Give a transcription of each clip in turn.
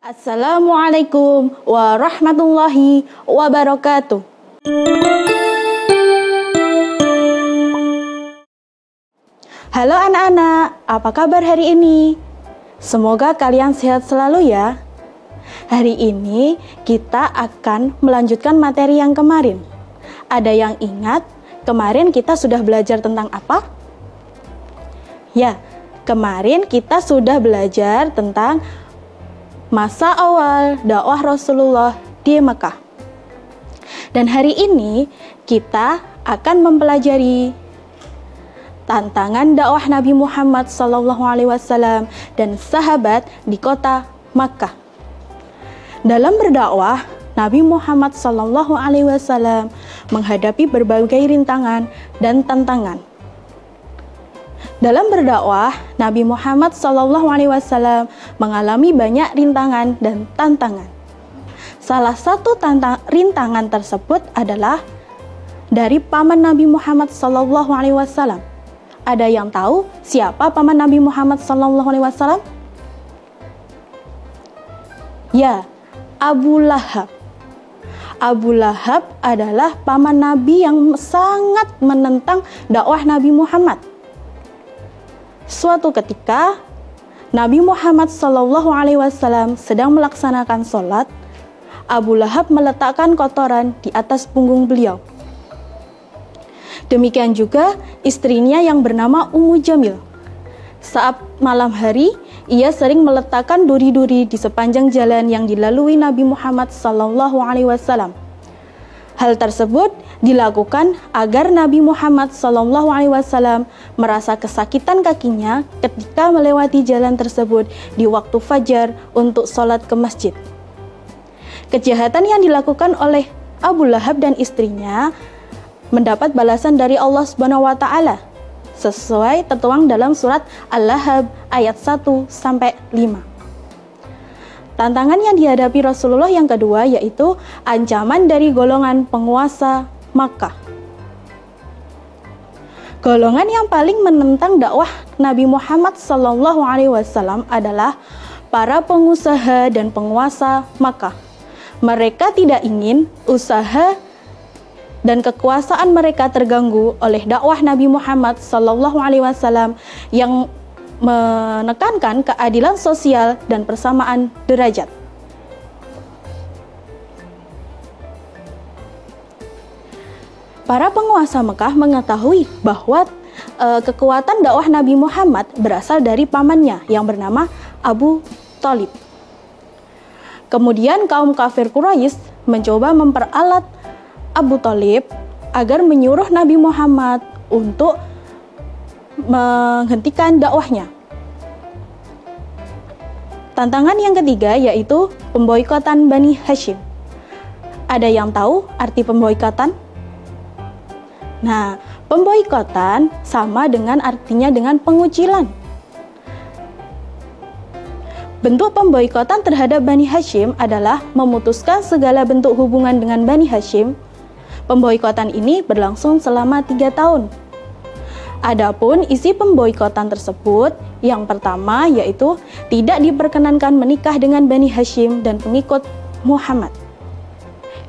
Assalamualaikum warahmatullahi wabarakatuh. Halo anak-anak, apa kabar hari ini? Semoga kalian sehat selalu ya. Hari ini kita akan melanjutkan materi yang kemarin. Ada yang ingat kemarin kita sudah belajar tentang apa? Ya, kemarin kita sudah belajar tentang masa awal dakwah Rasulullah di Mekah. Dan hari ini kita akan mempelajari tantangan dakwah Nabi Muhammad SAW dan sahabat di kota Makkah. Dalam berdakwah, Nabi Muhammad SAW menghadapi berbagai rintangan dan tantangan. Dalam berdakwah, Nabi Muhammad SAW mengalami banyak rintangan dan tantangan. Salah satu rintangan tersebut adalah dari paman Nabi Muhammad SAW. Ada yang tahu siapa paman Nabi Muhammad SAW? Ya, Abu Lahab. Abu Lahab adalah paman Nabi yang sangat menentang dakwah Nabi Muhammad. Suatu ketika, Nabi Muhammad SAW sedang melaksanakan sholat. Abu Lahab meletakkan kotoran di atas punggung beliau. Demikian juga istrinya yang bernama Ummu Jamil. Saat malam hari, ia sering meletakkan duri-duri di sepanjang jalan yang dilalui Nabi Muhammad SAW. Hal tersebut dilakukan agar Nabi Muhammad SAW merasa kesakitan kakinya ketika melewati jalan tersebut di waktu fajar untuk sholat ke masjid. Kejahatan yang dilakukan oleh Abu Lahab dan istrinya mendapat balasan dari Allah SWT sesuai tertuang dalam surat Al-Lahab ayat 1-5. Tantangan yang dihadapi Rasulullah yang kedua yaitu ancaman dari golongan penguasa Makkah. Golongan yang paling menentang dakwah Nabi Muhammad SAW adalah para pengusaha dan penguasa Makkah. Mereka tidak ingin usaha dan kekuasaan mereka terganggu oleh dakwah Nabi Muhammad SAW yang menekankan keadilan sosial dan persamaan derajat. Para penguasa Mekah mengetahui bahwa kekuatan dakwah Nabi Muhammad berasal dari pamannya yang bernama Abu Thalib. Kemudian kaum kafir Quraisy mencoba memperalat Abu Thalib agar menyuruh Nabi Muhammad untuk menghentikan dakwahnya. Tantangan yang ketiga yaitu pemboikotan Bani Hashim. Ada yang tahu arti pemboikotan? Nah, pemboikotan sama dengan artinya dengan pengucilan. Bentuk pemboikotan terhadap Bani Hashim adalah memutuskan segala bentuk hubungan dengan Bani Hashim. Pemboikotan ini berlangsung selama 3 tahun. Adapun isi pemboikotan tersebut, yang pertama yaitu tidak diperkenankan menikah dengan Bani Hashim dan pengikut Muhammad.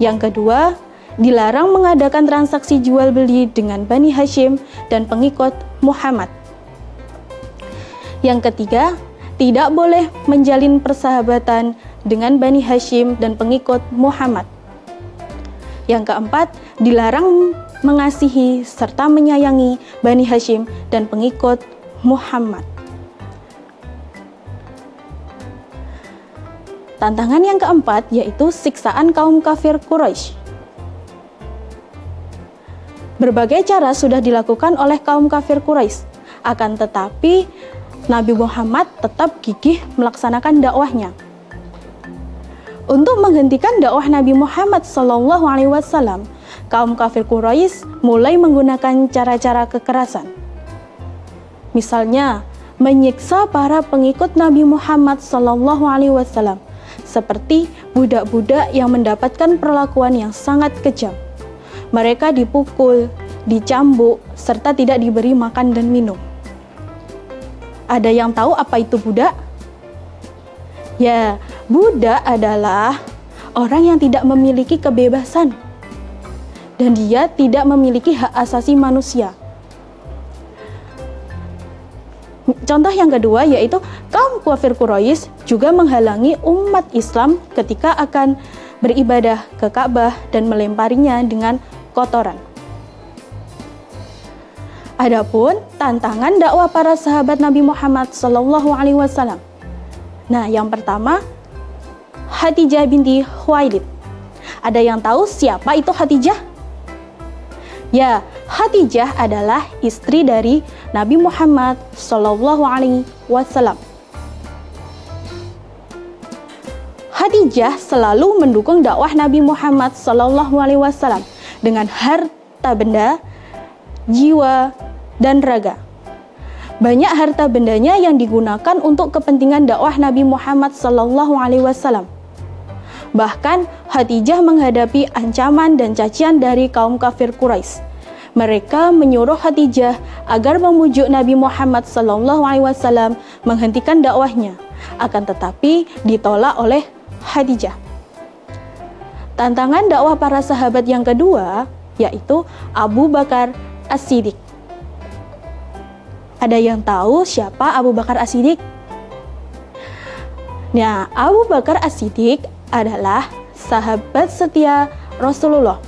Yang kedua, dilarang mengadakan transaksi jual beli dengan Bani Hashim dan pengikut Muhammad. Yang ketiga, tidak boleh menjalin persahabatan dengan Bani Hashim dan pengikut Muhammad. Yang keempat, dilarang mengasihi serta menyayangi Bani Hashim dan pengikut Muhammad. Tantangan yang keempat yaitu siksaan kaum kafir Quraisy. Berbagai cara sudah dilakukan oleh kaum kafir Quraisy, akan tetapi Nabi Muhammad tetap gigih melaksanakan dakwahnya. Untuk menghentikan dakwah Nabi Muhammad SAW, kaum kafir Quraisy mulai menggunakan cara-cara kekerasan. Misalnya, menyiksa para pengikut Nabi Muhammad SAW, seperti budak-budak yang mendapatkan perlakuan yang sangat kejam. Mereka dipukul, dicambuk, serta tidak diberi makan dan minum. Ada yang tahu apa itu budak? Ya, Budak adalah orang yang tidak memiliki kebebasan dan dia tidak memiliki hak asasi manusia. Contoh yang kedua yaitu kaum kafir Quraisy juga menghalangi umat Islam ketika akan beribadah ke Ka'bah dan melemparinya dengan kotoran. Adapun tantangan dakwah para sahabat Nabi Muhammad SAW. Nah, yang pertama Khadijah binti Khuwailid. Ada yang tahu siapa itu Khadijah? Ya, Khadijah adalah istri dari Nabi Muhammad SAW. Khadijah selalu mendukung dakwah Nabi Muhammad SAW dengan harta benda, jiwa, dan raga. Banyak harta bendanya yang digunakan untuk kepentingan dakwah Nabi Muhammad SAW. Bahkan Khadijah menghadapi ancaman dan cacian dari kaum kafir Quraisy. Mereka menyuruh Khadijah agar memujuk Nabi Muhammad SAW menghentikan dakwahnya. Akan tetapi ditolak oleh Khadijah. Tantangan dakwah para sahabat yang kedua yaitu Abu Bakar As-Siddiq. Ada yang tahu siapa Abu Bakar As-Siddiq? Nah, Abu Bakar As-Siddiq adalah sahabat setia Rasulullah.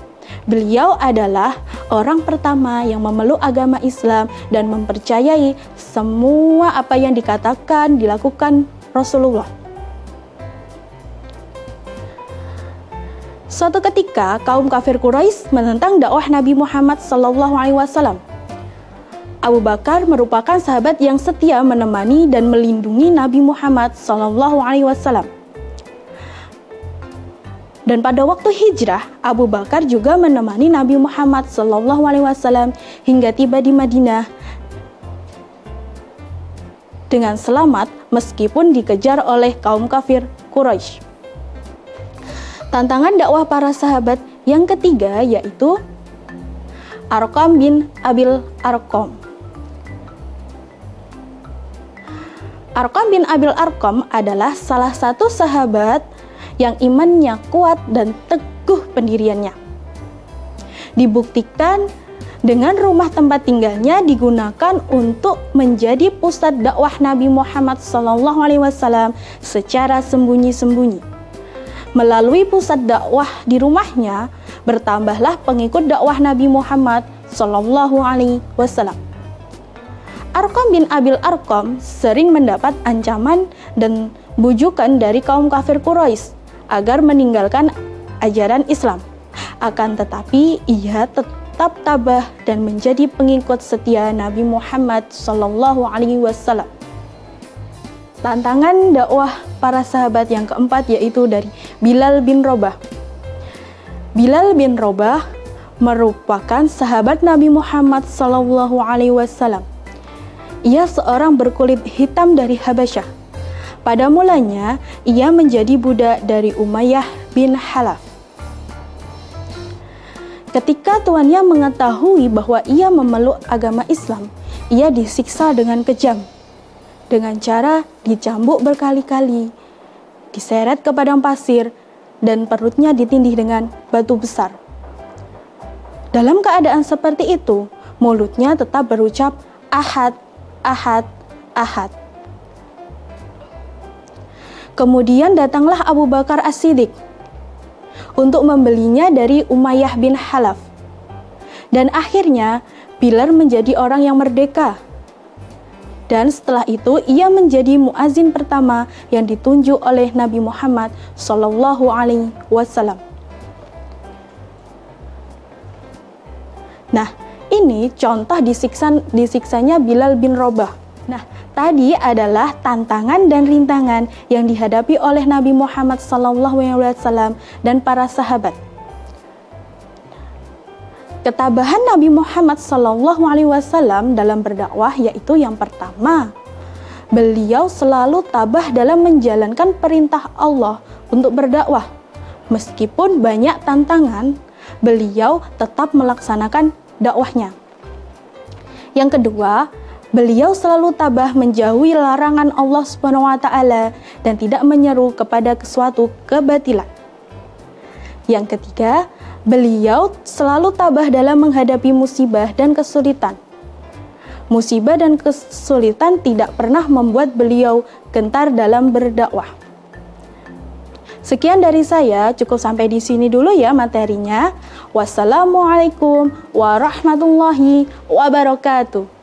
Beliau adalah orang pertama yang memeluk agama Islam dan mempercayai semua apa yang dikatakan, dilakukan Rasulullah. Suatu ketika kaum kafir Quraisy menentang dakwah Nabi Muhammad SAW. Abu Bakar merupakan sahabat yang setia menemani dan melindungi Nabi Muhammad SAW. Dan pada waktu hijrah, Abu Bakar juga menemani Nabi Muhammad SAW hingga tiba di Madinah dengan selamat meskipun dikejar oleh kaum kafir Quraisy. Tantangan dakwah para sahabat yang ketiga yaitu Arqam bin Abil Arqam. Arqam bin Abil Arqam adalah salah satu sahabat yang imannya kuat dan teguh pendiriannya. Dibuktikan dengan rumah tempat tinggalnya digunakan untuk menjadi pusat dakwah Nabi Muhammad SAW secara sembunyi-sembunyi. Melalui pusat dakwah di rumahnya, bertambahlah pengikut dakwah Nabi Muhammad SAW. Arqam bin Abil Arqam sering mendapat ancaman dan bujukan dari kaum kafir Quraisy agar meninggalkan ajaran Islam. Akan tetapi ia tetap tabah dan menjadi pengikut setia Nabi Muhammad SAW. Tantangan dakwah para sahabat yang keempat yaitu dari Bilal bin Rabah. Bilal bin Rabah merupakan sahabat Nabi Muhammad SAW. Ia seorang berkulit hitam dari Habasyah. Pada mulanya, ia menjadi budak dari Umayyah bin Khalaf. Ketika tuannya mengetahui bahwa ia memeluk agama Islam, ia disiksa dengan kejam. Dengan cara dicambuk berkali-kali, diseret ke padang pasir, dan perutnya ditindih dengan batu besar. Dalam keadaan seperti itu, mulutnya tetap berucap Ahad, Ahad, Ahad. Kemudian datanglah Abu Bakar As-Siddiq untuk membelinya dari Umayyah bin Khalaf. Dan akhirnya Bilal menjadi orang yang merdeka. Dan setelah itu ia menjadi muazin pertama yang ditunjuk oleh Nabi Muhammad SAW. Nah, ini contoh disiksanya Bilal bin Rabah. Nah, tadi adalah tantangan dan rintangan yang dihadapi oleh Nabi Muhammad SAW dan para sahabat. Ketabahan Nabi Muhammad SAW dalam berdakwah yaitu yang pertama, beliau selalu tabah dalam menjalankan perintah Allah untuk berdakwah. Meskipun banyak tantangan, beliau tetap melaksanakan dakwahnya. Yang kedua, Beliau selalu tabah menjauhi larangan Allah Subhanahu wa taala dan tidak menyeru kepada suatu kebatilan. Yang ketiga, beliau selalu tabah dalam menghadapi musibah dan kesulitan. Musibah dan kesulitan tidak pernah membuat beliau gentar dalam berdakwah. Sekian dari saya, cukup sampai di sini dulu ya materinya. Wassalamualaikum warahmatullahi wabarakatuh.